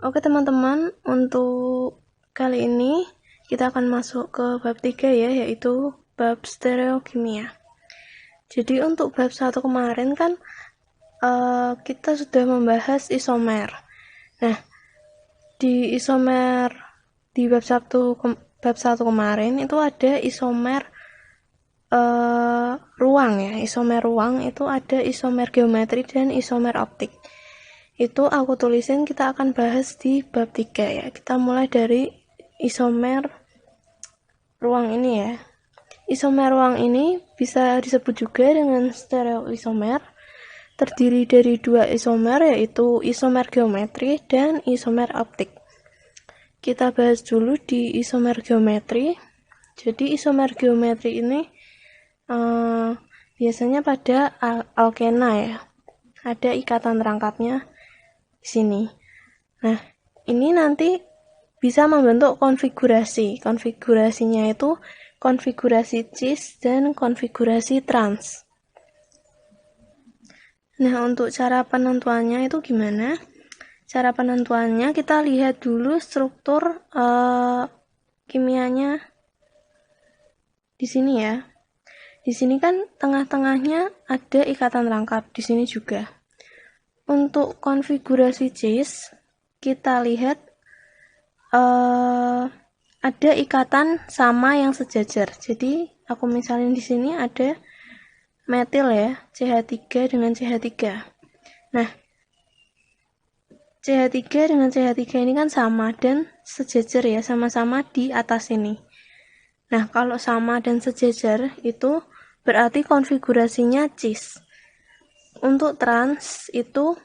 Oke teman-teman, untuk kali ini kita akan masuk ke bab 3 ya, yaitu bab stereokimia. Jadi untuk bab 1 kemarin kan kita sudah membahas isomer. Nah, di isomer di bab 1 kemarin itu ada isomer ruang ya. Isomer ruang itu ada isomer geometri dan isomer optik. Itu aku tulisin kita akan bahas di bab 3 ya. Kita mulai dari isomer ruang ini ya. Isomer ruang ini bisa disebut juga dengan stereoisomer. Terdiri dari dua isomer, yaitu isomer geometri dan isomer optik. Kita bahas dulu di isomer geometri. Jadi isomer geometri ini biasanya pada alkena ya. Ada ikatan rangkapnya di sini. Nah, ini nanti bisa membentuk konfigurasi. Konfigurasinya itu konfigurasi cis dan konfigurasi trans. Nah, untuk cara penentuannya itu gimana? Cara penentuannya kita lihat dulu struktur kimianya di sini ya. Di sini kan tengah-tengahnya ada ikatan rangkap, di sini juga. Untuk konfigurasi cis, kita lihat ada ikatan sama yang sejajar. Jadi aku misalnya di sini ada metil ya, CH3 dengan CH3. Nah, CH3 dengan CH3 ini kan sama dan sejajar ya, sama-sama di atas ini. Nah, kalau sama dan sejajar itu berarti konfigurasinya cis. Untuk trans itu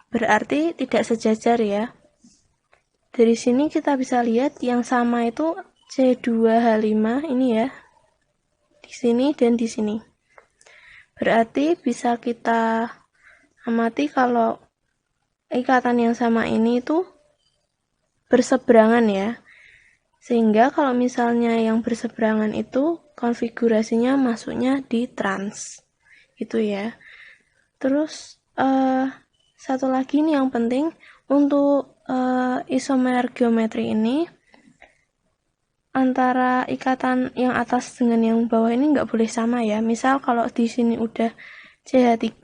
berarti tidak sejajar ya. Dari sini kita bisa lihat yang sama itu C2H5 ini ya. Di sini dan di sini. Berarti bisa kita amati kalau ikatan yang sama ini itu berseberangan ya. Sehingga kalau misalnya yang berseberangan itu konfigurasinya masuknya di trans. Itu ya. Terus satu lagi nih yang penting untuk isomer geometri ini antara ikatan yang atas dengan yang bawah ini nggak boleh sama ya. Misal kalau di sini udah CH3,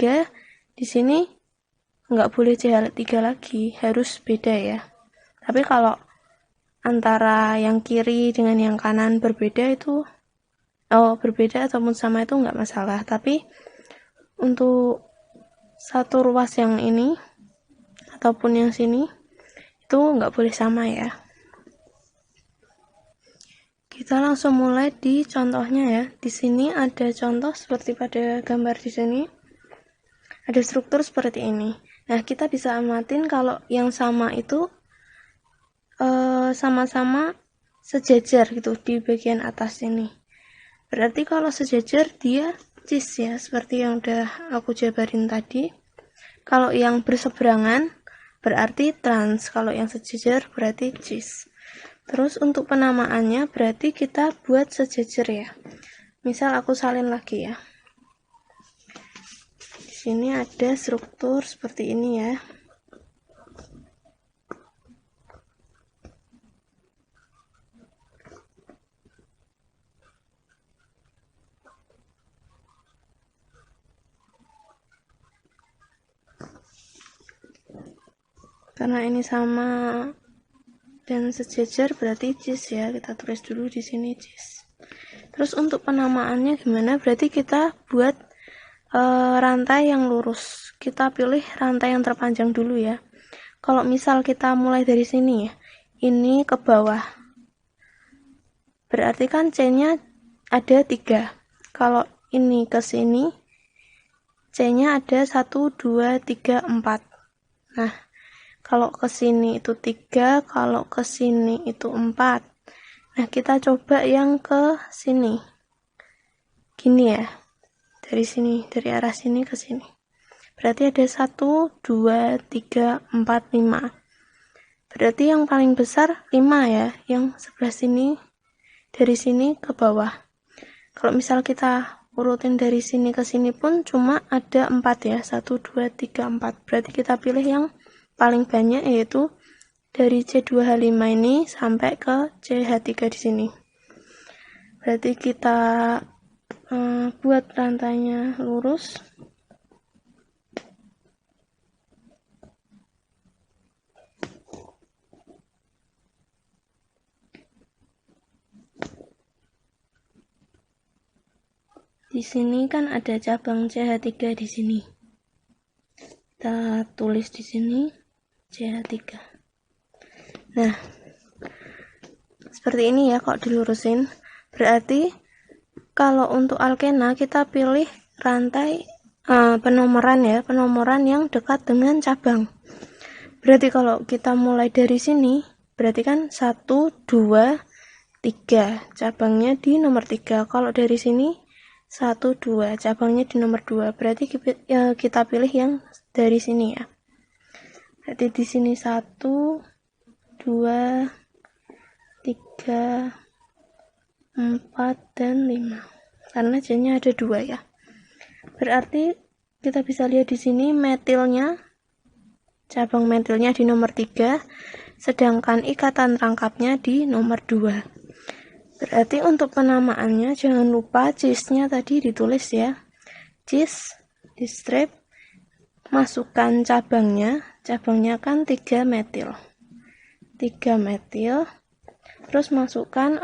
di sini nggak boleh CH3 lagi, harus beda ya. Tapi kalau antara yang kiri dengan yang kanan berbeda itu berbeda ataupun sama itu nggak masalah. Tapi untuk satu ruas yang ini ataupun yang sini itu nggak boleh sama ya. Kita langsung mulai di contohnya ya. Di sini ada contoh seperti pada gambar di sini. Ada struktur seperti ini. Nah, kita bisa amatin kalau yang sama itu sama-sama sejajar gitu di bagian atas ini. Berarti kalau sejajar dia cis ya, seperti yang udah aku jabarin tadi. Kalau yang berseberangan berarti trans, kalau yang sejajar berarti cis. Terus untuk penamaannya berarti kita buat sejajar ya. Misal aku salin lagi ya. Di sini ada struktur seperti ini ya. Karena ini sama dan sejajar berarti cis ya. Kita tulis dulu di sini cis. Terus untuk penamaannya gimana? Berarti kita buat rantai yang lurus. Kita pilih rantai yang terpanjang dulu ya. Kalau misal kita mulai dari sini ya, ini ke bawah. Berarti kan C-nya ada 3. Kalau ini ke sini, C-nya ada 1, 2, 3, 4. Nah, kalau ke sini itu 3, kalau ke sini itu 4. Nah, kita coba yang ke sini. Gini ya. Dari sini, dari arah sini ke sini. Berarti ada 1, 2, 3, 4, 5. Berarti yang paling besar 5 ya. Yang sebelah sini, dari sini ke bawah. Kalau misal kita urutin dari sini ke sini pun cuma ada 4 ya. 1, 2, 3, 4. Berarti kita pilih yang paling banyak yaitu dari C2H5 ini sampai ke CH3 di sini. Berarti kita buat rantainya lurus. Di sini kan ada cabang CH3 di sini. Kita tulis di sini CH3. Nah, seperti ini ya kalau dilurusin. Berarti kalau untuk alkena kita pilih rantai penomoran ya, penomoran yang dekat dengan cabang. Berarti kalau kita mulai dari sini, berarti kan 1, 2, 3, cabangnya di nomor 3. Kalau dari sini 1, 2, cabangnya di nomor 2. Berarti kita pilih yang dari sini ya. Berarti di sini 1, 2, 3, 4, dan 5. Karena J-nya ada 2 ya. Berarti kita bisa lihat di sini metilnya, cabang metilnya di nomor 3, sedangkan ikatan rangkapnya di nomor 2. Berarti untuk penamaannya jangan lupa cis-nya tadi ditulis ya. Cis di strip, masukkan cabangnya kan 3 metil. 3 metil. Terus masukkan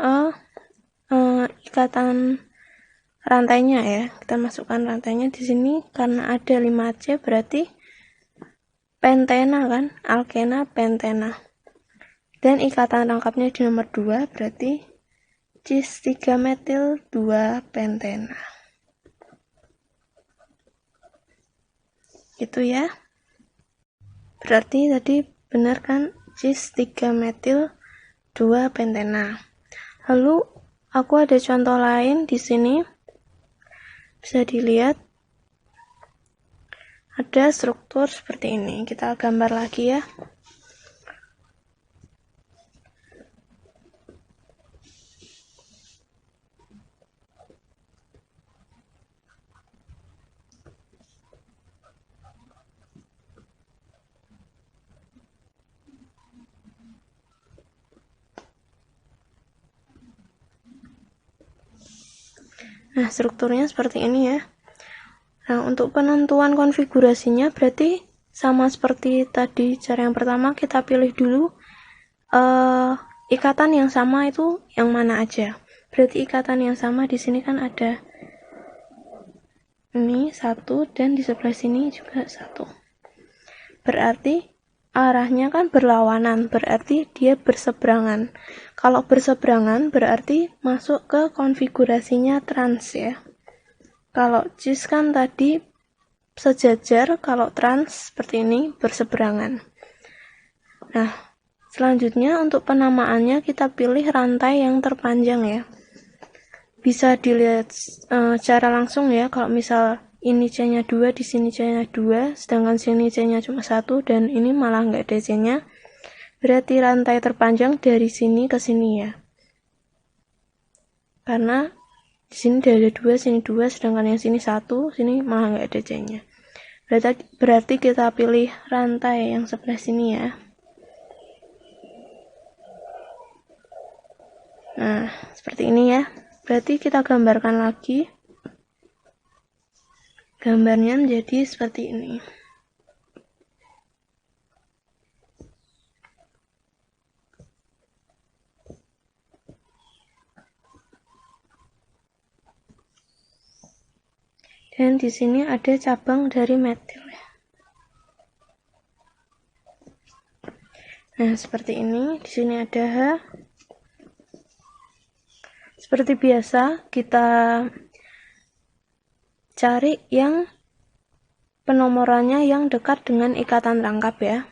ikatan rantainya ya. Kita masukkan rantainya di sini karena ada 5C berarti pentena kan, alkena pentena. Dan ikatan rangkapnya di nomor 2 berarti cis 3 metil 2 pentena. Itu ya. Berarti tadi benar kan, cis 3 metil 2 pentena. Lalu aku ada contoh lain di sini. Bisa dilihat ada struktur seperti ini. Kita gambar lagi ya. Nah, strukturnya seperti ini ya. Nah, untuk penentuan konfigurasinya berarti sama seperti tadi cara yang pertama, kita pilih dulu ikatan yang sama itu yang mana aja. Berarti ikatan yang sama di sini kan ada ini 1 dan di sebelah sini juga 1. Berarti arahnya kan berlawanan, berarti dia berseberangan. Kalau berseberangan berarti masuk ke konfigurasinya trans ya. Kalau cis kan tadi sejajar, kalau trans seperti ini berseberangan. Nah, selanjutnya untuk penamaannya kita pilih rantai yang terpanjang ya. Bisa dilihat secara langsung ya, kalau misal ini C-nya 2, di sini C-nya 2, sedangkan sini C-nya cuma 1 dan ini malah nggak ada C-nya. Berarti rantai terpanjang dari sini ke sini ya. Karena di sini ada 2, sini 2, sedangkan yang sini 1, sini malah nggak ada C-nya. Berarti kita pilih rantai yang sebelah sini ya. Nah, seperti ini ya. Berarti kita gambarkan lagi. Gambarnya menjadi seperti ini. Dan di sini ada cabang dari metil ya. Nah, seperti ini. Di sini ada H. Seperti biasa, kita cari yang penomorannya yang dekat dengan ikatan rangkap ya.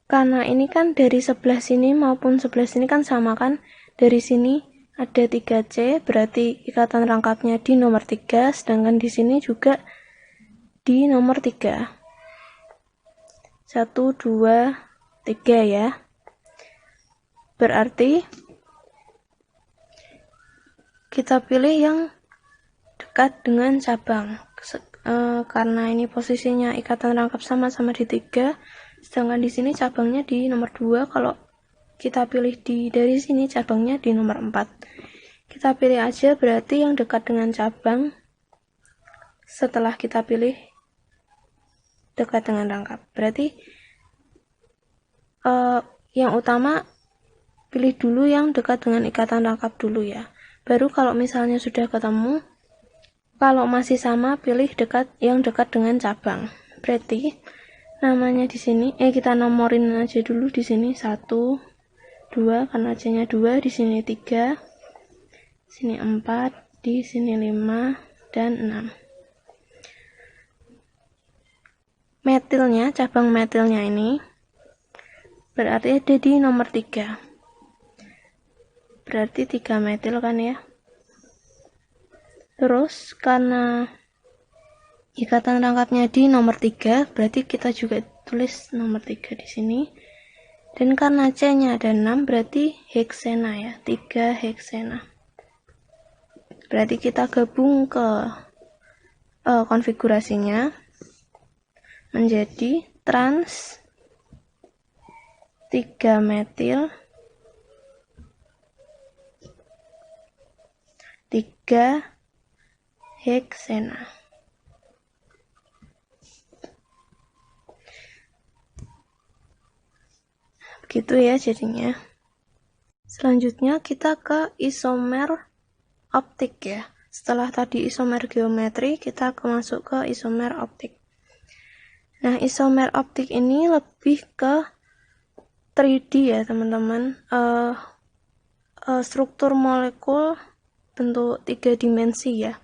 Karena ini kan dari sebelah sini maupun sebelah sini kan sama kan. Dari sini ada 3C, berarti ikatan rangkapnya di nomor 3, sedangkan di sini juga di nomor 3. 1, 2, 3 ya. Berarti kita pilih yang dekat dengan cabang. Karena ini posisinya ikatan rangkap sama-sama di 3, Sedangkan di sini cabangnya di nomor 2, kalau kita pilih dari sini cabangnya di nomor 4. Kita pilih aja berarti yang dekat dengan cabang setelah kita pilih dekat dengan rangkap. Berarti yang utama pilih dulu yang dekat dengan ikatan rangkap dulu ya. Baru kalau misalnya sudah ketemu, kalau masih sama pilih yang dekat dengan cabang. Berarti namanya di sini kita nomorin aja dulu di sini 1, 2 karena C-nya 2, di sini 3, sini 4, di sini 5 dan 6. Metilnya, cabang metilnya ini berarti ada di nomor 3. Berarti 3 metil kan ya. Terus karena ikatan rangkapnya di nomor 3, berarti kita juga tulis nomor 3 di sini. Dan karena C-nya ada 6, berarti heksena ya, 3 heksena. Berarti kita gabung ke konfigurasinya menjadi trans 3 metil 3 heksena. Begitu ya jadinya. Selanjutnya kita ke isomer optik ya. Setelah tadi isomer geometri, kita masuk ke isomer optik. Nah, isomer optik ini lebih ke 3D ya teman-teman. Struktur molekul bentuk 3 dimensi ya.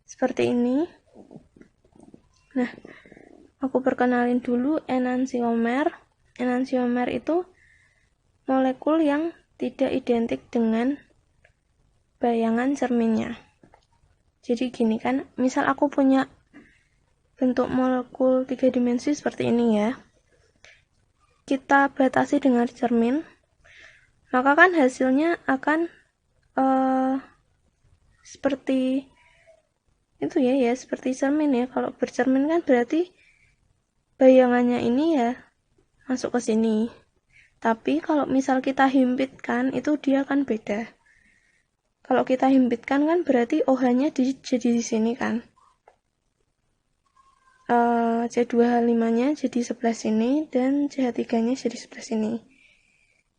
Seperti ini. Nah, aku perkenalin dulu enantiomer. Enantiomer itu molekul yang tidak identik dengan bayangan cerminnya. Jadi gini kan, misal aku punya bentuk molekul 3 dimensi seperti ini ya. Kita batasi dengan cermin, maka kan hasilnya akan seperti itu ya, seperti cermin ya. Kalau bercermin kan berarti bayangannya ini ya masuk ke sini. Tapi kalau misal kita himpitkan, itu dia kan beda. Kalau kita himpitkan kan berarti OH-nya jadi di sini kan. C2H5-nya jadi sebelah sini dan CH3-nya jadi sebelah sini.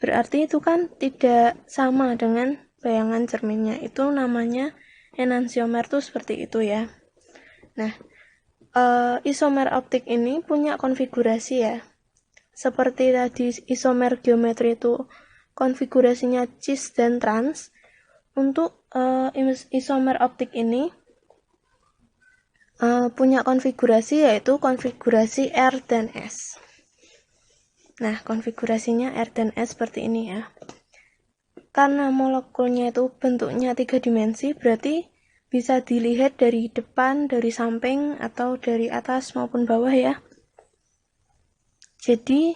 Berarti itu kan tidak sama dengan bayangan cerminnya. Itu namanya enantiomer tuh seperti itu ya. Nah, isomer optik ini punya konfigurasi ya. Seperti tadi isomer geometri itu konfigurasinya cis dan trans. Untuk isomer optik ini punya konfigurasi yaitu konfigurasi R dan S. Nah, konfigurasinya R dan S seperti ini ya. Karena molekulnya itu bentuknya 3 dimensi, berarti bisa dilihat dari depan, dari samping, atau dari atas maupun bawah ya. Jadi,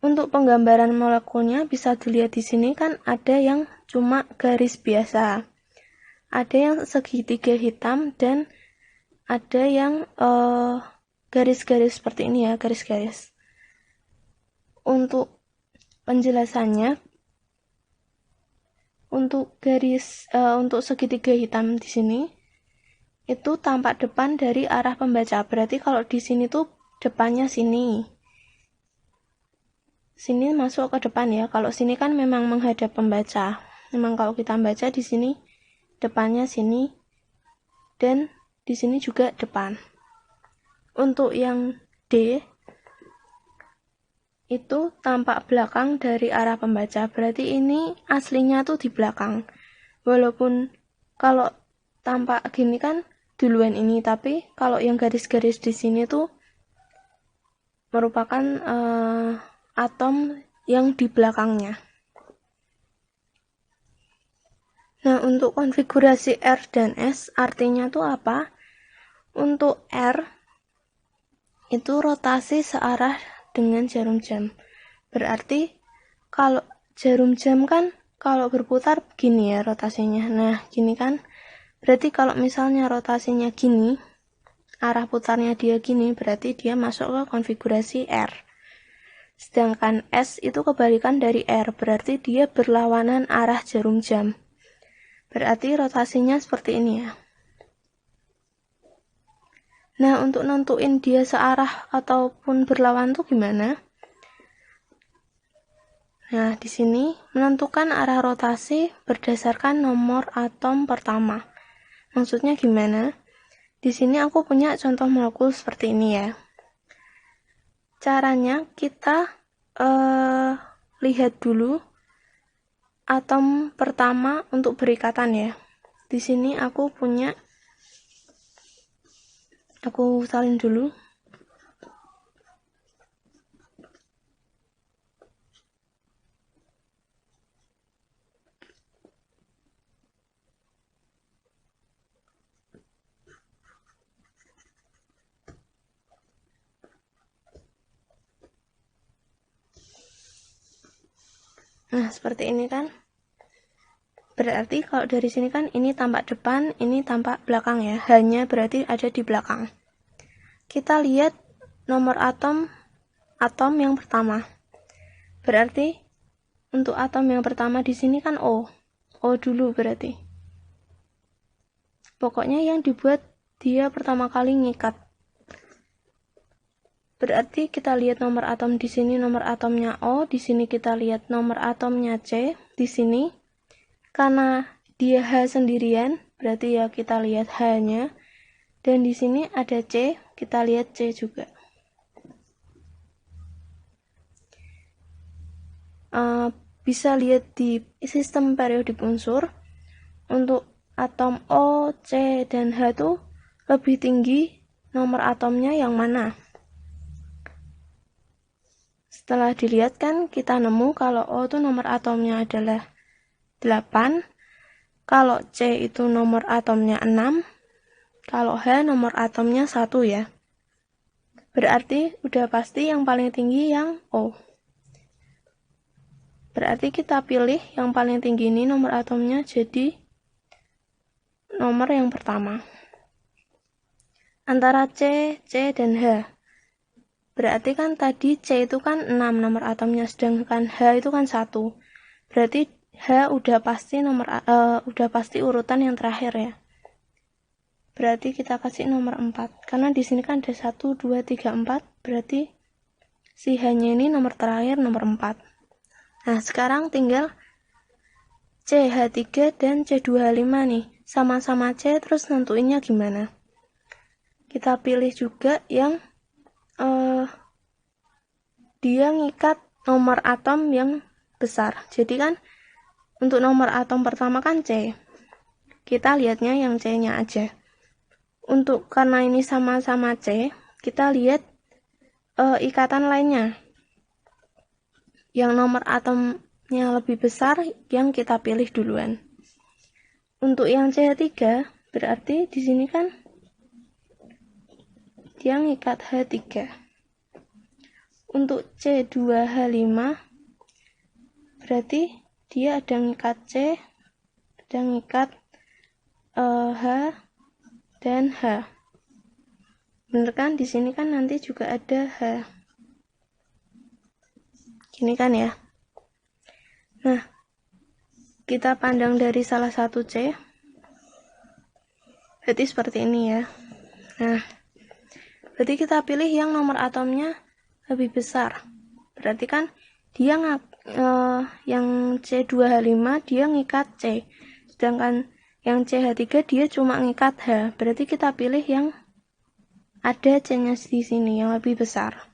untuk penggambaran molekulnya bisa dilihat di sini kan ada yang cuma garis biasa. Ada yang segitiga hitam dan ada yang garis-garis seperti ini ya, garis-garis. Untuk penjelasannya, untuk segitiga hitam di sini itu tampak depan dari arah pembaca. Berarti kalau di sini tuh depannya sini. Sini masuk ke depan ya. Kalau sini kan memang menghadap pembaca. Memang kalau kita baca di sini depannya sini dan di sini juga depan. Untuk yang D itu tampak belakang dari arah pembaca. Berarti ini aslinya tuh di belakang. Walaupun kalau tampak gini kan duluan ini, tapi kalau yang garis-garis di sini tuh merupakan atom yang di belakangnya. Nah, untuk konfigurasi R dan S artinya tuh apa? Untuk R itu rotasi searah dengan jarum jam. Berarti kalau jarum jam kan kalau berputar gini ya rotasinya. Nah, gini kan. Berarti kalau misalnya rotasinya gini, arah putarnya dia gini, berarti dia masuk ke konfigurasi R. Sedangkan S itu kebalikan dari R, berarti dia berlawanan arah jarum jam. Berarti rotasinya seperti ini ya. Nah, untuk nentuin dia searah ataupun berlawan tuh gimana? Nah, di sini menentukan arah rotasi berdasarkan nomor atom pertama. Maksudnya gimana? Di sini aku punya contoh molekul seperti ini ya. Caranya kita lihat dulu atom pertama untuk berikatan ya. Di sini aku salin dulu. Nah, seperti ini kan. Berarti kalau dari sini kan ini tampak depan, ini tampak belakang ya. Hanya berarti ada di belakang. Kita lihat nomor atom yang pertama. Berarti untuk atom yang pertama di sini kan O. O dulu berarti. Pokoknya yang dibuat dia pertama kali ngikat. Berarti kita lihat nomor atom di sini, nomor atomnya O, di sini kita lihat nomor atomnya C, di sini karena dia H sendirian, berarti ya kita lihat H-nya, dan di sini ada C, kita lihat C juga. Bisa lihat di sistem periodik unsur, untuk atom O, C, dan H itu lebih tinggi nomor atomnya yang mana? Setelah dilihat kan kita nemu kalau O itu nomor atomnya adalah 8, kalau C itu nomor atomnya 6, kalau H nomor atomnya 1 ya. Berarti udah pasti yang paling tinggi yang O. Berarti kita pilih yang paling tinggi ini nomor atomnya jadi nomor yang pertama. Antara C, dan H. Berarti kan tadi C itu kan 6 nomor atomnya, sedangkan H itu kan 1. Berarti H udah pasti urutan yang terakhir ya. Berarti kita kasih nomor 4. Karena di sini kan ada 1, 2, 3, 4. Berarti si H-nya ini nomor terakhir, nomor 4. Nah, sekarang tinggal CH3 dan C2H5 nih. Sama-sama C, terus nentuinnya gimana? Kita pilih juga yang dia ngikat nomor atom yang besar. Jadi kan untuk nomor atom pertama kan C. Kita lihatnya yang C-nya aja. Untuk karena ini sama-sama C, kita lihat ikatan lainnya. Yang nomor atomnya lebih besar yang kita pilih duluan. Untuk yang CH3 berarti di sini kan dia ngikat H3. Untuk C2H5 berarti dia ada ngikat C, ada ngikat H dan H. Bener kan? Di sini kan nanti juga ada H. Gini kan ya. Nah, kita pandang dari salah satu C. Berarti seperti ini ya. Nah, berarti kita pilih yang nomor atomnya lebih besar. Berarti kan dia yang C2H5 dia ngikat C. Sedangkan yang CH3 dia cuma ngikat H. Berarti kita pilih yang ada C-nya di sini yang lebih besar.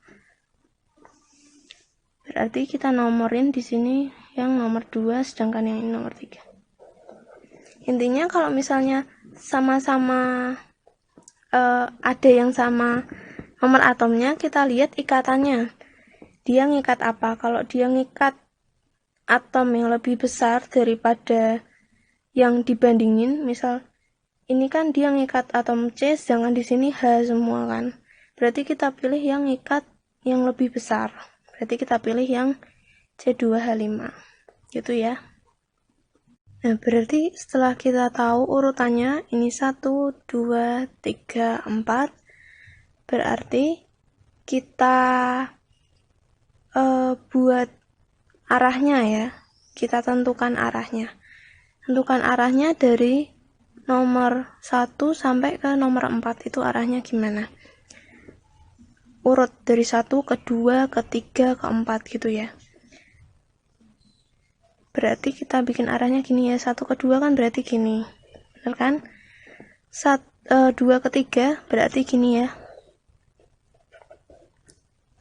Berarti kita nomorin di sini yang nomor 2 sedangkan yang ini nomor 3. Intinya kalau misalnya sama-sama ada yang sama nomor atomnya, kita lihat ikatannya. Dia ngikat apa? Kalau dia ngikat atom yang lebih besar daripada yang dibandingin, misal ini kan dia ngikat atom C, sedangkan di sini H semua kan. Berarti kita pilih yang ngikat yang lebih besar. Berarti kita pilih yang C2H5. Gitu ya. Nah, berarti setelah kita tahu urutannya, ini 1, 2, 3, 4. berarti kita buat arahnya ya. Kita tentukan arahnya. Tentukan arahnya dari nomor 1 sampai ke nomor 4 itu arahnya gimana. Urut dari 1 ke 2 ke 3 ke 4 gitu ya. Berarti kita bikin arahnya gini ya. 1 ke 2 kan berarti gini. Benar kan? 2 ke 3 berarti gini ya.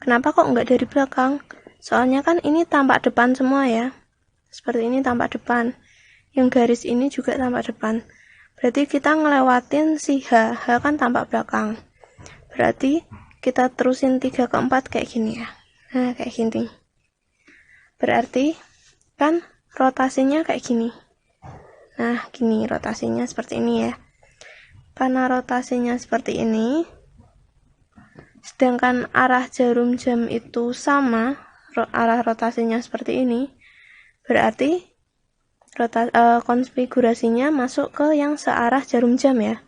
Kenapa kok nggak dari belakang? Soalnya kan ini tampak depan semua ya. Seperti ini tampak depan. Yang garis ini juga tampak depan. Berarti kita ngelewatin si H. H kan tampak belakang. Berarti kita terusin 3 ke 4 kayak gini ya. Nah, kayak gini. Berarti kan rotasinya kayak gini. Nah, gini rotasinya seperti ini ya. Karena rotasinya seperti ini, sedangkan arah jarum jam itu sama, arah rotasinya seperti ini, berarti konfigurasinya masuk ke yang searah jarum jam ya.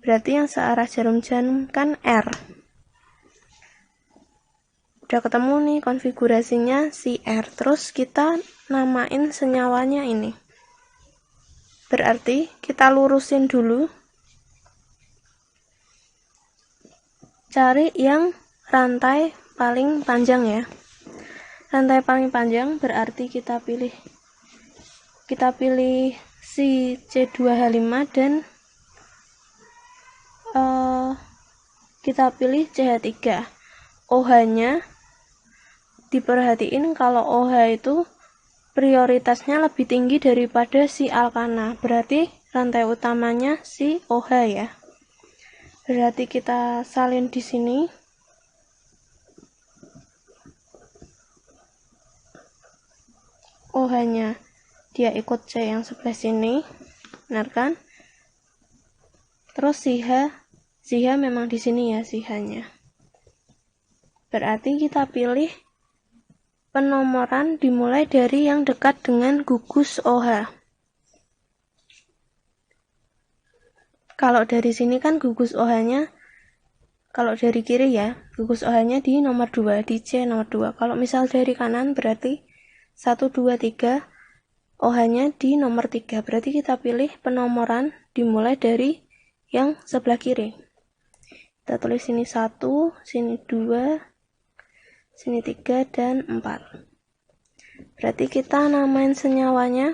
Berarti yang searah jarum jam kan R. Udah ketemu nih konfigurasinya si R. Terus kita namain senyawanya ini. Berarti kita lurusin dulu. Cari yang rantai paling panjang ya. Rantai paling panjang berarti kita pilih si C2H5 dan kita pilih CH3. OH-nya diperhatiin kalau OH itu prioritasnya lebih tinggi daripada si alkana. Berarti rantai utamanya si OH ya. Berarti kita salin di sini. OH-nya dia ikut C yang sebelah sini, benar kan? Terus si H memang di sini ya, si H-nya. Berarti kita pilih penomoran dimulai dari yang dekat dengan gugus OH. Kalau dari sini kan gugus OH-nya, kalau dari kiri ya, gugus OH-nya di nomor 2, di C nomor 2. Kalau misal dari kanan berarti 1, 2, 3, OH-nya di nomor 3. Berarti kita pilih penomoran dimulai dari yang sebelah kiri. Kita tulis sini 1, sini 2, sini 3, dan 4. Berarti kita namain senyawanya,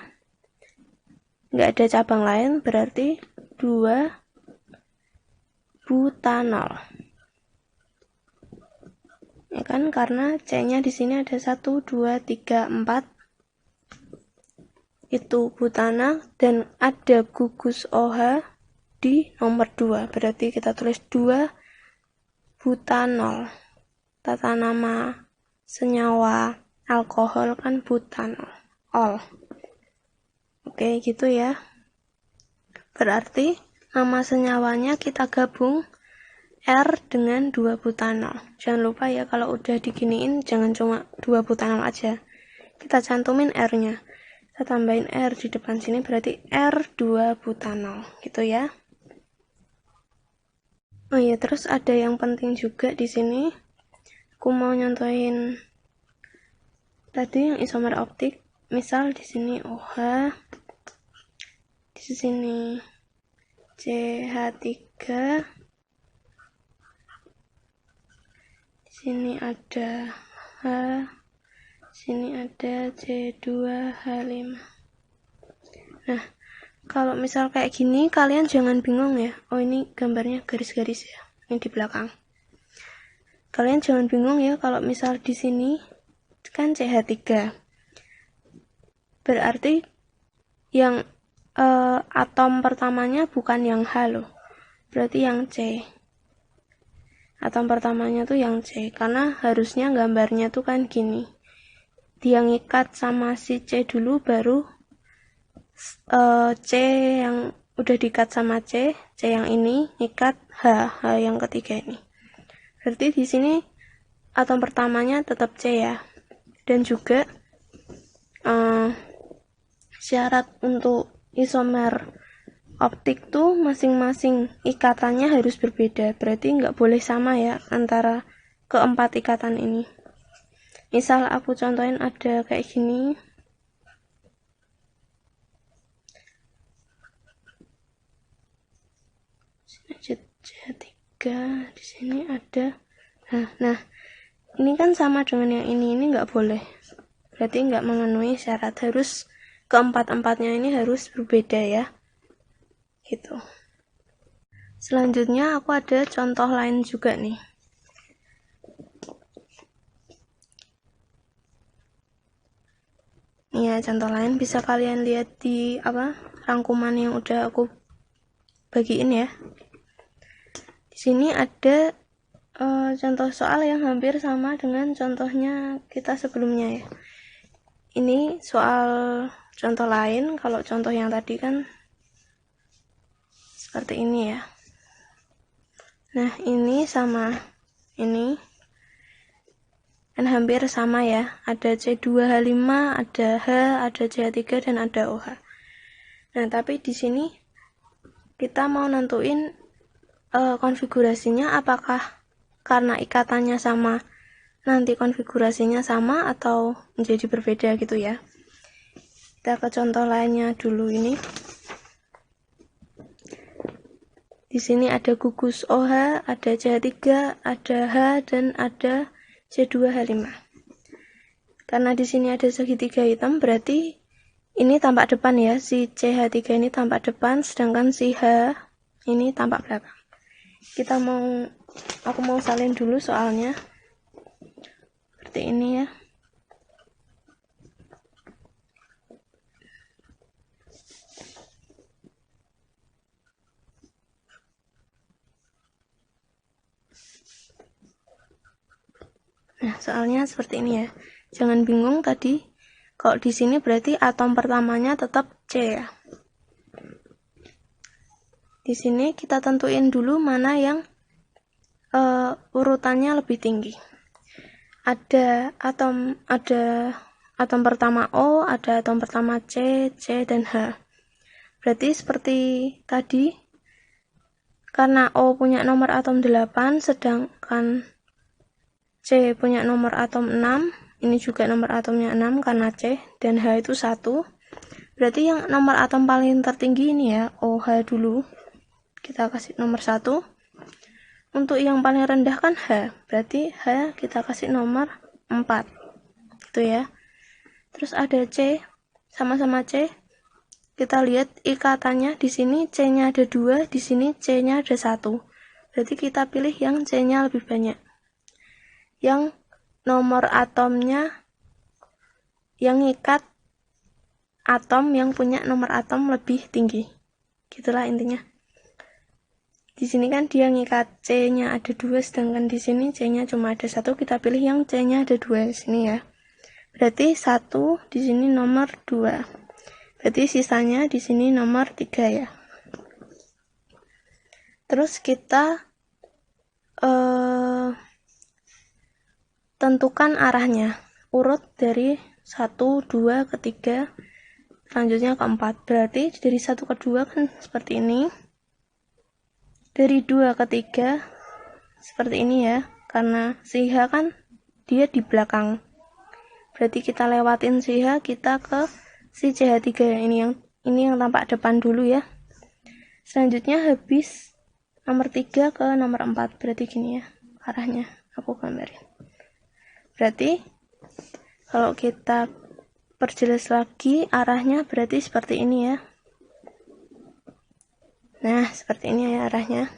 nggak ada cabang lain, berarti 2 butanol. Ya kan, karena C-nya di sini ada 1, 2, 3, 4. Itu butana dan ada gugus OH di nomor 2. Berarti kita tulis 2 butanol. Tata nama senyawa alkohol kan butanol. Oke, gitu ya. Berarti nama senyawanya kita gabung R dengan 2 butanol. Jangan lupa ya, kalau udah diginiin jangan cuma 2 butanol aja. Kita cantumin R-nya. Kita tambahin R di depan sini berarti R2 butanol. Gitu ya. Oh iya, terus ada yang penting juga di sini. Aku mau nyontohin tadi yang isomer optik. Misal di sini OH, di sini CH3, di sini ada H, sini ada C2H5. Nah, kalau misal kayak gini kalian jangan bingung ya. Oh, ini gambarnya garis-garis ya, ini di belakang. Kalian jangan bingung ya kalau misal di sini kan CH3. Berarti yang atom pertamanya bukan yang H loh. Berarti yang C. Atom pertamanya tuh yang C, karena harusnya gambarnya tuh kan gini. Dia ngikat sama si C dulu, baru C yang udah diikat sama C yang ini ngikat H yang ketiga ini. Berarti di sini atom pertamanya tetap C ya. Dan juga syarat untuk isomer optik tuh masing-masing ikatannya harus berbeda, berarti nggak boleh sama ya antara keempat ikatan ini. Misal aku contohin ada kayak gini, C3, di sini ada, nah ini kan sama dengan yang ini nggak boleh, berarti nggak memenuhi syarat, harus keempat-empatnya ini harus berbeda ya, gitu. Selanjutnya aku ada contoh lain juga nih. Nih ya, contoh lain bisa kalian lihat di rangkuman yang udah aku bagiin ya. Di sini ada contoh soal yang hampir sama dengan contohnya kita sebelumnya ya. Ini soal contoh lain, kalau contoh yang tadi kan seperti ini ya. Nah, ini sama ini dan hampir sama ya. Ada C2H5, ada H, ada C3 dan ada OH. Nah, tapi di sini kita mau nentuin konfigurasinya apakah karena ikatannya sama nanti konfigurasinya sama atau menjadi berbeda gitu ya. Kita ke contoh lainnya dulu ini. Di sini ada gugus OH, ada CH3, ada H, dan ada C2H5. Karena di sini ada segitiga hitam, berarti ini tampak depan ya, si CH3 ini tampak depan, sedangkan si H ini tampak belakang. Aku mau salin dulu soalnya. Seperti ini ya. Nah, soalnya seperti ini ya. Jangan bingung tadi. Kalau di sini berarti atom pertamanya tetap C ya. Di sini kita tentuin dulu mana yang urutannya lebih tinggi. Ada atom pertama O, ada atom pertama C, C dan H. Berarti seperti tadi, karena O punya nomor atom 8, sedangkan C punya nomor atom 6, ini juga nomor atomnya 6 karena C, dan H itu 1. Berarti yang nomor atom paling tertinggi ini ya, OH dulu. Kita kasih nomor 1. Untuk yang paling rendah kan H, berarti H kita kasih nomor 4. Gitu ya. Terus ada C, sama-sama C. Kita lihat ikatannya, di sini C-nya ada 2, di sini C-nya ada 1. Berarti kita pilih yang C-nya lebih banyak. Yang nomor atomnya yang ngikat atom yang punya nomor atom lebih tinggi. Gitulah intinya. Di sini kan dia ngikat C-nya ada 2, sedangkan di sini C-nya cuma ada 1. Kita pilih yang C-nya ada 2 di sini ya. Berarti 1 di sini nomor 2. Berarti sisanya di sini nomor 3 ya. Terus kita tentukan arahnya, urut dari 1, 2 ke 3, selanjutnya ke 4. Berarti dari 1 ke 2 kan seperti ini, dari 2 ke 3 seperti ini ya, karena si H kan dia di belakang, berarti kita lewatin si H, kita ke si CH3, ini yang tampak depan dulu ya. Selanjutnya habis nomor 3 ke nomor 4, berarti gini ya arahnya, aku gambarin. Berarti kalau kita perjelas lagi arahnya berarti seperti ini ya. Nah, seperti ini ya arahnya.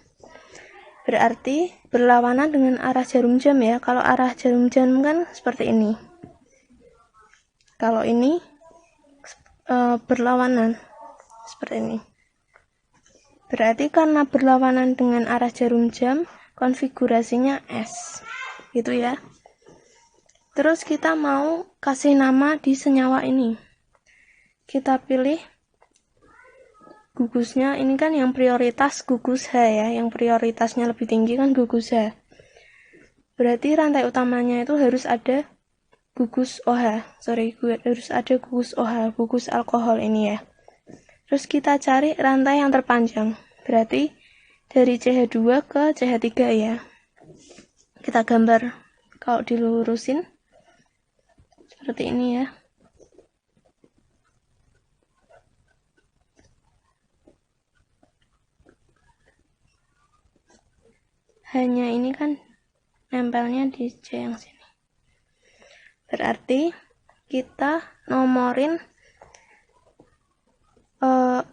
Berarti berlawanan dengan arah jarum jam ya. Kalau arah jarum jam kan seperti ini. Kalau ini berlawanan seperti ini. Berarti karena berlawanan dengan arah jarum jam, konfigurasinya S. Gitu ya. Terus kita mau kasih nama di senyawa ini. Kita pilih gugusnya, ini kan yang prioritas gugus H ya, yang prioritasnya lebih tinggi kan gugus H. Berarti rantai utamanya itu harus ada gugus OH, harus ada gugus OH, gugus alkohol ini ya. Terus kita cari rantai yang terpanjang. Berarti dari CH2 ke CH3 ya. Kita gambar kalau dilurusin seperti ini ya. Hanya ini kan nempelnya di C yang sini. Berarti kita nomorin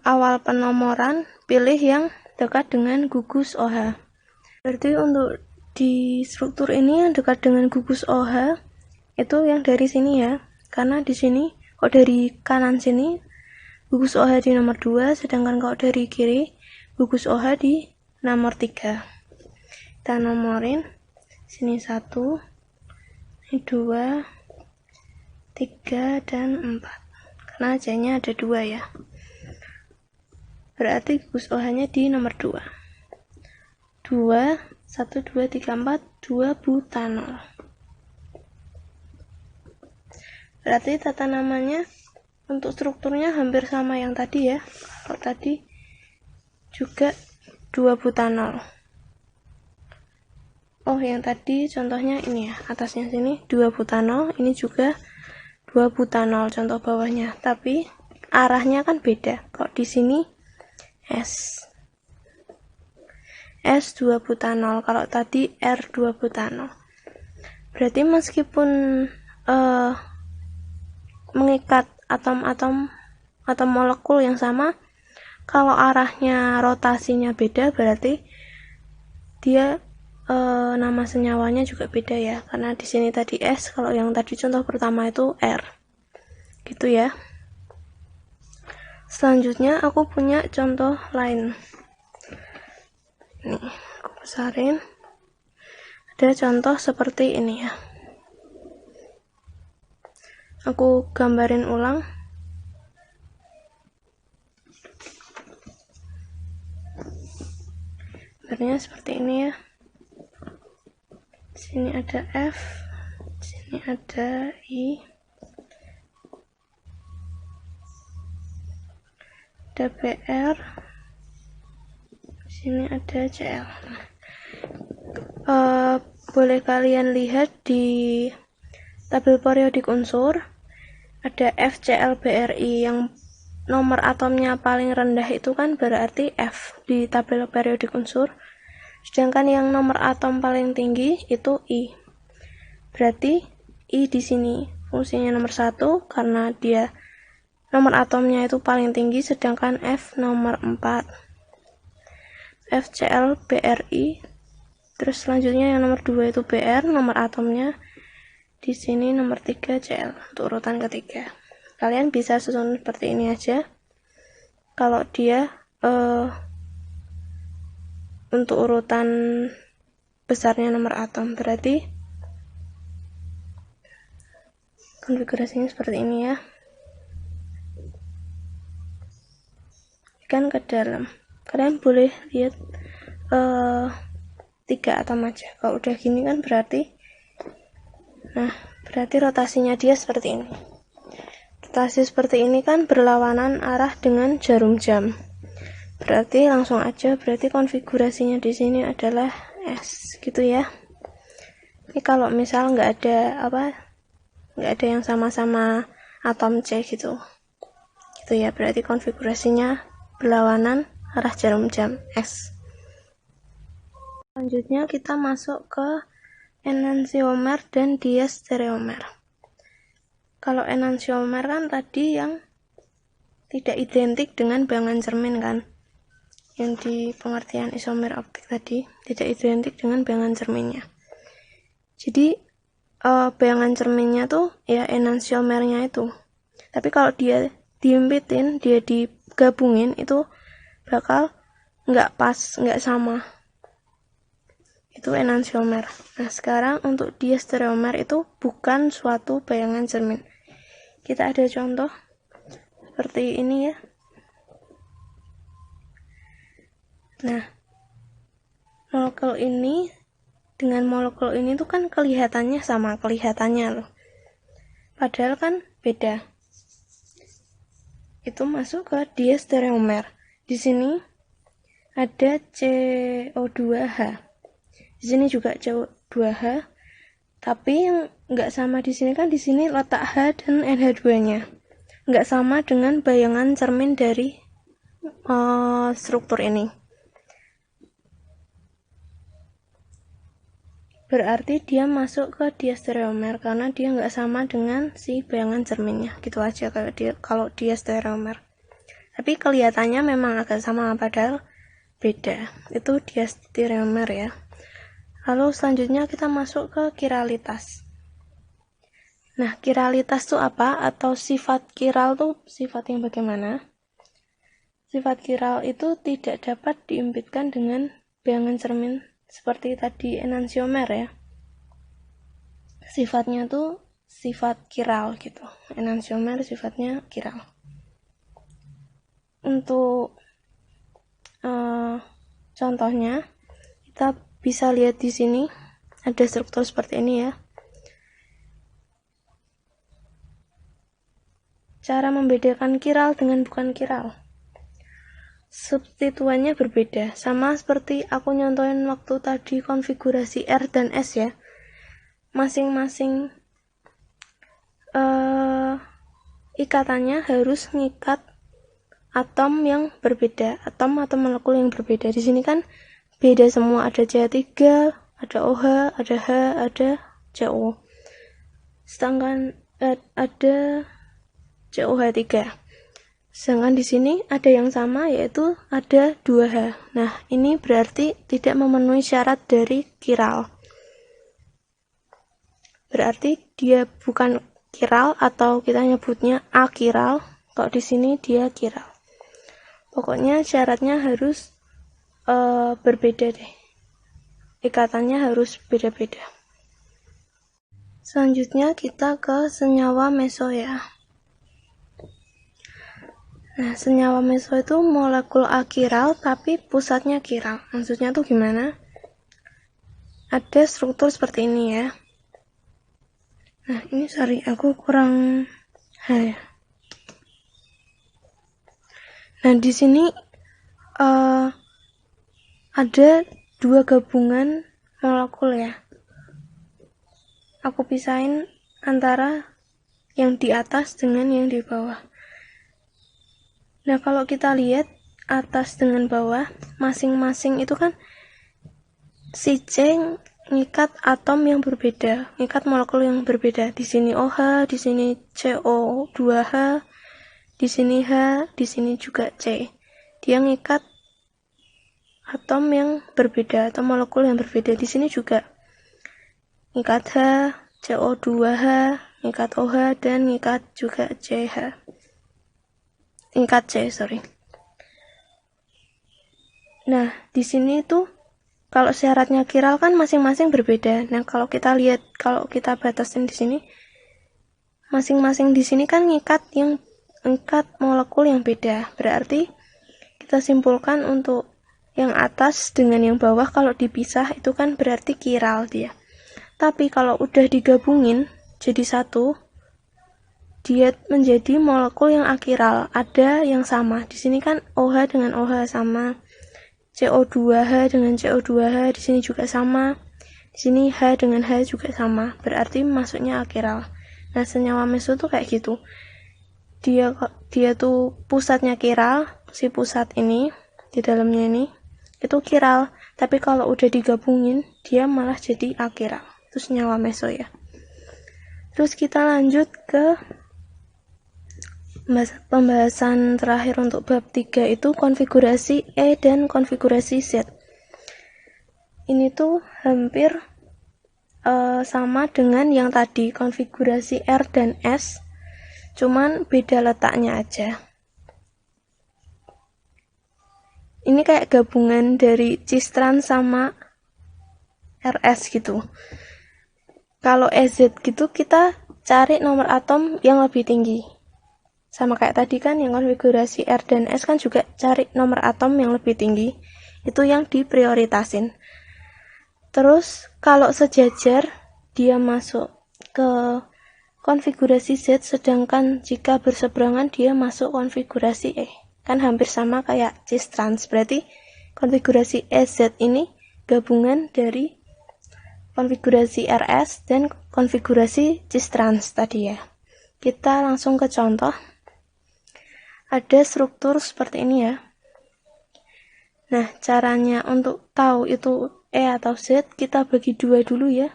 awal penomoran, pilih yang dekat dengan gugus OH. Berarti untuk di struktur ini yang dekat dengan gugus OH itu yang dari sini ya. Karena di sini kalau dari kanan sini gugus OH di nomor 2, sedangkan kalau dari kiri gugus OH di nomor 3. Kita nomorin sini 1, ini 2, 3, dan 4. Karena C-nya ada 2 ya. Berarti gugus OH-nya di nomor 2. 2, 1, 2, 3, 4, 2 butanol. Berarti tata namanya untuk strukturnya hampir sama yang tadi ya. Kalau tadi juga 2 butanol. Oh, yang tadi contohnya ini ya, atasnya sini 2 butanol, ini juga 2 butanol contoh bawahnya. Tapi arahnya kan beda. Kalau di sini S 2 butanol, kalau tadi R 2 butanol. Berarti meskipun mengikat atom-atom atau molekul yang sama, kalau arahnya rotasinya beda, berarti dia nama senyawanya juga beda ya. Karena di sini tadi S, kalau yang tadi contoh pertama itu R. Gitu ya. Selanjutnya aku punya contoh lain. Nih, aku besarin. Ada contoh seperti ini ya. Aku gambarin ulang. Gambarnya seperti ini ya. Sini ada F, sini ada I, ada BR, sini ada CL. Boleh kalian lihat di tabel periodik unsur ada FClBRI, yang nomor atomnya paling rendah itu kan berarti F di tabel periodik unsur. Sedangkan yang nomor atom paling tinggi itu I. Berarti I di sini fungsinya nomor 1 karena dia nomor atomnya itu paling tinggi, sedangkan F nomor 4. FClBRI. Terus selanjutnya yang nomor 2 itu BR, nomor atomnya di sini nomor 3 Cl untuk urutan ketiga. Kalian bisa susun seperti ini aja. Kalau dia untuk urutan besarnya nomor atom, berarti konfigurasinya seperti ini ya. Kan ke dalam, kalian boleh lihat 3 atom aja. Kalau udah gini kan berarti rotasinya dia seperti ini. Rotasi seperti ini kan berlawanan arah dengan jarum jam. Berarti langsung aja, berarti konfigurasinya di sini adalah S gitu ya. Ini kalau misal nggak ada yang sama-sama atom C gitu ya, berarti konfigurasinya berlawanan arah jarum jam S. Selanjutnya kita masuk ke enantiomer dan diastereomer. Kalau enantiomer kan tadi yang tidak identik dengan bayangan cermin kan, yang di pengertian isomer optik tadi tidak identik dengan bayangan cerminnya. Jadi bayangan cerminnya tuh ya enantiomernya itu. Tapi kalau dia diimpitin, dia digabungin, itu bakal nggak pas, nggak sama. Itu enantiomer. Nah, sekarang untuk diastereomer itu bukan suatu bayangan cermin. Kita ada contoh seperti ini ya. Nah, molekul ini dengan molekul ini tuh kan kelihatannya sama, kelihatannya loh. Padahal kan beda. itu masuk ke diastereomer. Di sini ada CO2H. Di sini juga CO2H. Tapi yang nggak sama di sini kan, di sini letak H dan NH2-nya. Nggak sama dengan bayangan cermin dari struktur ini. Berarti dia masuk ke diastereomer karena dia nggak sama dengan si bayangan cerminnya. Gitu aja kalau diastereomer. Tapi kelihatannya memang agak sama, padahal beda. Itu diastereomer ya. Lalu selanjutnya kita masuk ke kiralitas. Nah, kiralitas itu apa? Atau sifat kiral itu sifat yang bagaimana? Sifat kiral itu tidak dapat diimpitkan dengan bayangan cermin seperti tadi enantiomer ya. Sifatnya tuh sifat kiral gitu. Enantiomer sifatnya kiral. Untuk contohnya, kita bisa lihat di sini ada struktur seperti ini ya. Cara membedakan kiral dengan bukan kiral. Substituennya berbeda, sama seperti aku nyontohin waktu tadi konfigurasi R dan S ya. Masing-masing ikatannya harus ngikat atom yang berbeda, atom atau molekul yang berbeda. Di sini kan beda semua, ada CH3, ada OH, ada H, ada CO. Sedangkan ada COH3. Sedangkan di sini ada yang sama, yaitu ada 2H. Nah, ini berarti tidak memenuhi syarat dari kiral. Berarti dia bukan kiral atau kita nyebutnya akiral. Kalau di sini dia kiral. Pokoknya syaratnya harus berbeda deh. Ikatannya harus beda-beda. Selanjutnya kita ke senyawa meso ya. Nah, senyawa meso itu molekul akiral tapi pusatnya kiral. Maksudnya tuh gimana? Ada struktur seperti ini ya. Nah, ini sorry, aku kurang ya. Nah, di sini ada dua gabungan molekul ya. Aku pisahin antara yang di atas dengan yang di bawah. Nah, kalau kita lihat atas dengan bawah, masing-masing itu kan si C ngikat atom yang berbeda, ngikat molekul yang berbeda. Di sini OH, di sini CO2H, di sini H, di sini juga C. Dia ngikat atom yang berbeda atau molekul yang berbeda. Di sini juga ngikat H, CO2H, ngikat OH, dan ngikat juga CH. Ngikat C, sorry. Nah, di sini tuh kalau syaratnya kiral kan masing-masing berbeda. Nah, kalau kita lihat, kalau kita batasin di sini, masing-masing di sini kan ngikat molekul yang beda. Berarti kita simpulkan untuk yang atas dengan yang bawah kalau dipisah itu kan berarti kiral dia. Tapi kalau udah digabungin jadi satu, dia menjadi molekul yang akiral. Ada yang sama. Di sini kan OH dengan OH sama, CO2H dengan CO2H di sini juga sama. Di sini H dengan H juga sama. Berarti masuknya akiral. Nah, senyawa meso tuh kayak gitu. Dia tuh pusatnya kiral, si pusat ini di dalamnya ini itu kiral. Tapi kalau udah digabungin, dia malah jadi akiral. Itu senyawa meso ya. Terus kita lanjut ke pembahasan terakhir untuk bab 3 itu konfigurasi E dan konfigurasi Z. Ini tuh hampir sama dengan yang tadi, konfigurasi R dan S, cuman beda letaknya aja. Ini kayak gabungan dari Cistran sama RS gitu. Kalau EZ gitu kita cari nomor atom yang lebih tinggi. Sama kayak tadi kan yang konfigurasi R dan S kan juga cari nomor atom yang lebih tinggi. Itu yang diprioritasin. Terus kalau sejajar dia masuk ke konfigurasi Z, sedangkan jika berseberangan dia masuk konfigurasi E. Kan hampir sama kayak cis trans, berarti konfigurasi EZ ini gabungan dari konfigurasi RS dan konfigurasi cis trans tadi ya. Kita langsung ke contoh. Ada struktur seperti ini ya. Nah, caranya untuk tahu itu E atau Z, kita bagi dua dulu ya.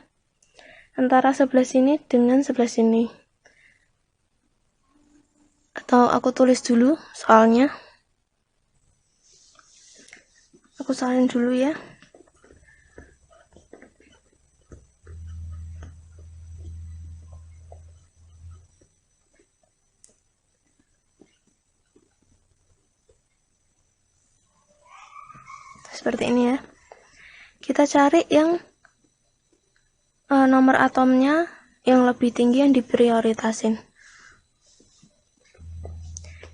Antara sebelah sini dengan sebelah sini. Atau aku tulis dulu soalnya. Aku salin dulu ya. Seperti ini ya. Kita cari yang nomor atomnya yang lebih tinggi yang diprioritasin.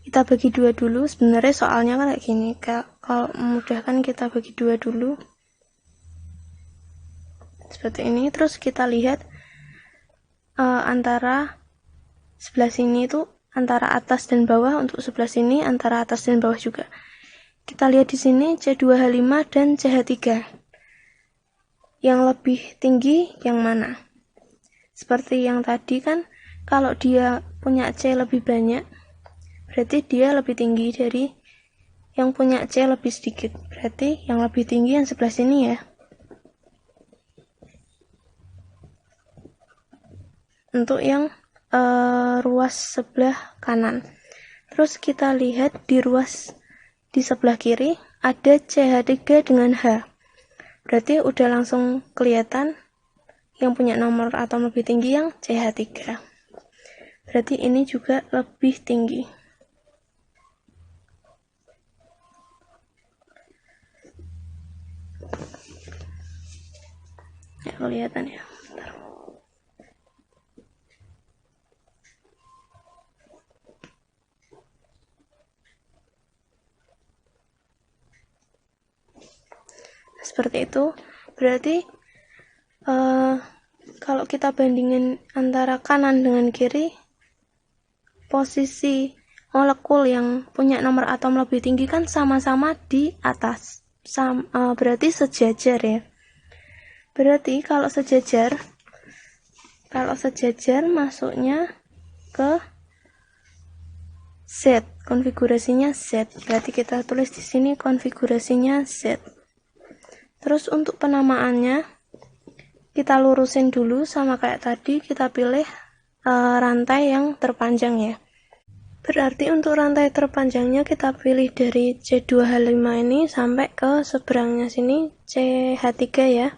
Kita bagi dua dulu. Sebenarnya soalnya kan kayak gini. Kalau memudahkan kita bagi dua dulu. Seperti ini. Terus kita lihat antara sebelah sini itu antara atas dan bawah. Untuk sebelah sini antara atas dan bawah juga. Kita lihat di sini C2H5 dan CH3. Yang lebih tinggi yang mana? Seperti yang tadi kan, kalau dia punya C lebih banyak, berarti dia lebih tinggi dari yang punya C lebih sedikit. Berarti yang lebih tinggi yang sebelah sini ya. Untuk yang ruas sebelah kanan. Terus kita lihat di ruas di sebelah kiri ada CH3 dengan H. Berarti udah langsung kelihatan yang punya nomor atom lebih tinggi yang CH3. Berarti ini juga lebih tinggi. Ya, kelihatan ya. Bentar. Seperti itu. Berarti kalau kita bandingin antara kanan dengan kiri, posisi molekul yang punya nomor atom lebih tinggi kan sama-sama di atas. Berarti sejajar ya. Berarti kalau sejajar masuknya ke Z, konfigurasinya Z. Berarti kita tulis di sini konfigurasinya Z. Terus untuk penamaannya kita lurusin dulu sama kayak tadi, kita pilih rantai yang terpanjang ya. Berarti untuk rantai terpanjangnya kita pilih dari C2H5 ini sampai ke seberangnya sini CH3 ya.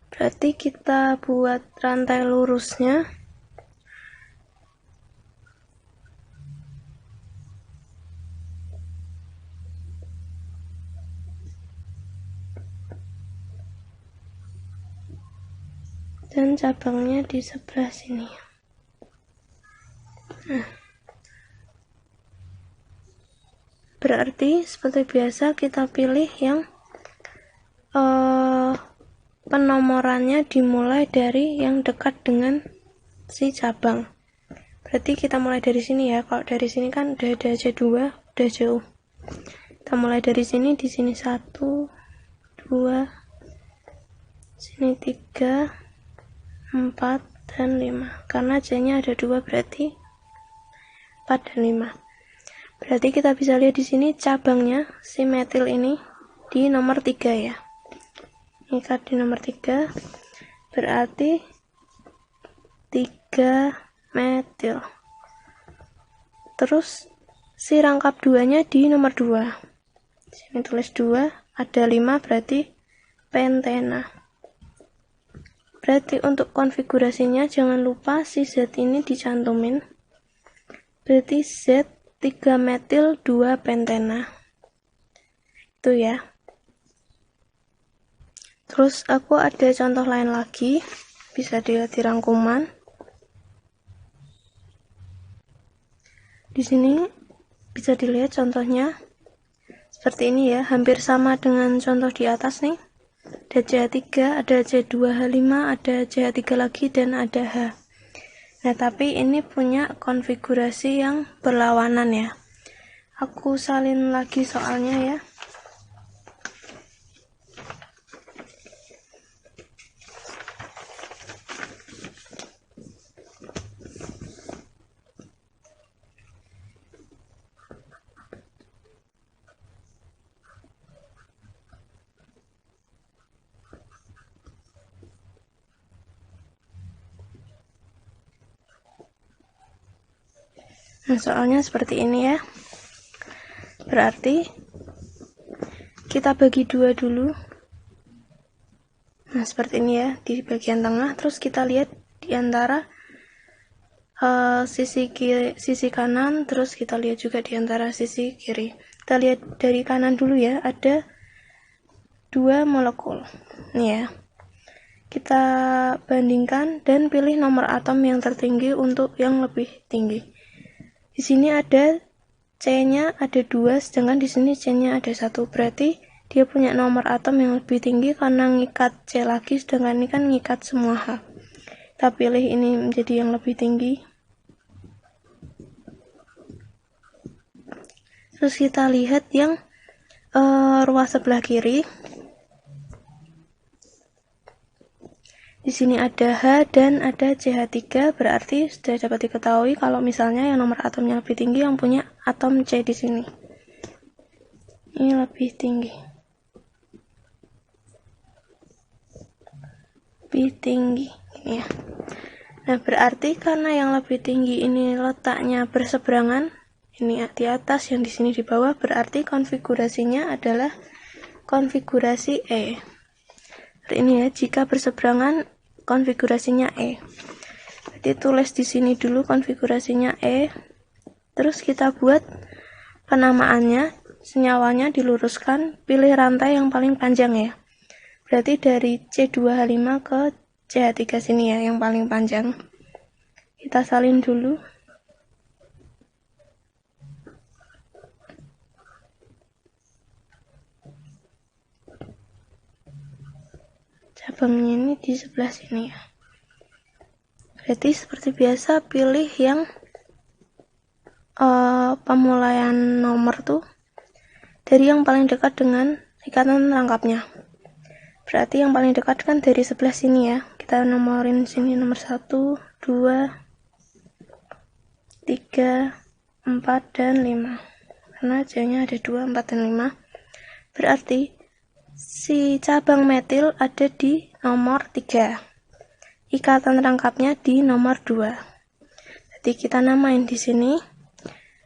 Berarti kita buat rantai lurusnya. Dan cabangnya di sebelah sini. Nah, berarti seperti biasa kita pilih yang penomorannya dimulai dari yang dekat dengan si cabang. Berarti kita mulai dari sini ya. Kalau dari sini kan udah ada C2, udah jauh. Kita mulai dari sini, di sini 1, 2, sini 3, 4 dan 5. Karena C-nya ada 2 berarti 4 dan 5. Berarti kita bisa lihat di sini cabangnya si metil ini di nomor 3 ya. Ikat di nomor 3. Berarti 3 metil. Terus si rangkap 2-nya di nomor 2. Sini tulis 2, ada 5 berarti pentena. Berarti untuk konfigurasinya jangan lupa si Z ini dicantumin. Berarti Z 3 metil 2 pentena. Itu ya. Terus aku ada contoh lain lagi. Bisa dilihat di rangkuman. Di sini bisa dilihat contohnya. Seperti ini ya, hampir sama dengan contoh di atas nih. Ada CH3, ada C2H5, ada CH3 lagi, dan ada H. Nah, tapi ini punya konfigurasi yang berlawanan ya. Aku salin lagi soalnya ya. Nah, soalnya seperti ini ya. Berarti kita bagi dua dulu. Nah, seperti ini ya, di bagian tengah. Terus kita lihat di antara sisi kanan, terus kita lihat juga di antara sisi kiri. Kita lihat dari kanan dulu ya, ada 2 molekul. Nih ya. Kita bandingkan dan pilih nomor atom yang tertinggi untuk yang lebih tinggi. Di sini ada C-nya ada 2, sedangkan di sini C-nya ada 1. Berarti dia punya nomor atom yang lebih tinggi karena ngikat C lagi, sedangkan ini kan ngikat semua H. Kita pilih ini menjadi yang lebih tinggi. Terus kita lihat yang ruas sebelah kiri. Di sini ada H dan ada CH3, berarti sudah dapat diketahui kalau misalnya yang nomor atomnya lebih tinggi yang punya atom C di sini. Ini lebih tinggi. Lebih tinggi ini ya. Nah, berarti karena yang lebih tinggi ini letaknya berseberangan, ini di atas yang di sini di bawah, berarti konfigurasinya adalah konfigurasi E. Ini ya, jika berseberangan konfigurasinya E. Jadi tulis di sini dulu konfigurasinya E. Terus kita buat penamaannya, senyawanya diluruskan, pilih rantai yang paling panjang ya. Berarti dari C2H5 ke CH3 sini ya, yang paling panjang. Kita salin dulu. Cabangnya ini di sebelah sini ya. Berarti seperti biasa pilih yang pemulaian nomor tuh dari yang paling dekat dengan ikatan rangkapnya. Berarti yang paling dekat kan dari sebelah sini ya. Kita nomorin sini nomor 1, 2, 3, 4, dan 5. Karena C-nya ada 2, 4, dan 5. Berarti si cabang metil ada di nomor 3. Ikatan rangkapnya di nomor 2. Jadi kita namain di sini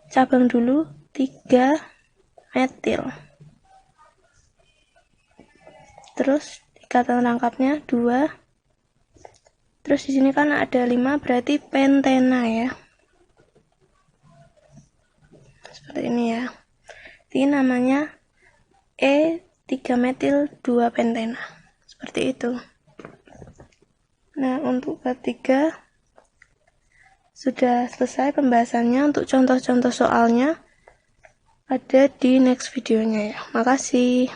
cabang dulu 3 metil. Terus ikatan rangkapnya 2. Terus di sini kan ada 5, berarti pentena ya. Seperti ini ya. Ini namanya E3-metil 2 pentena. Seperti itu. Nah, untuk ketiga sudah selesai pembahasannya. Untuk contoh-contoh soalnya ada di next videonya ya. Makasih.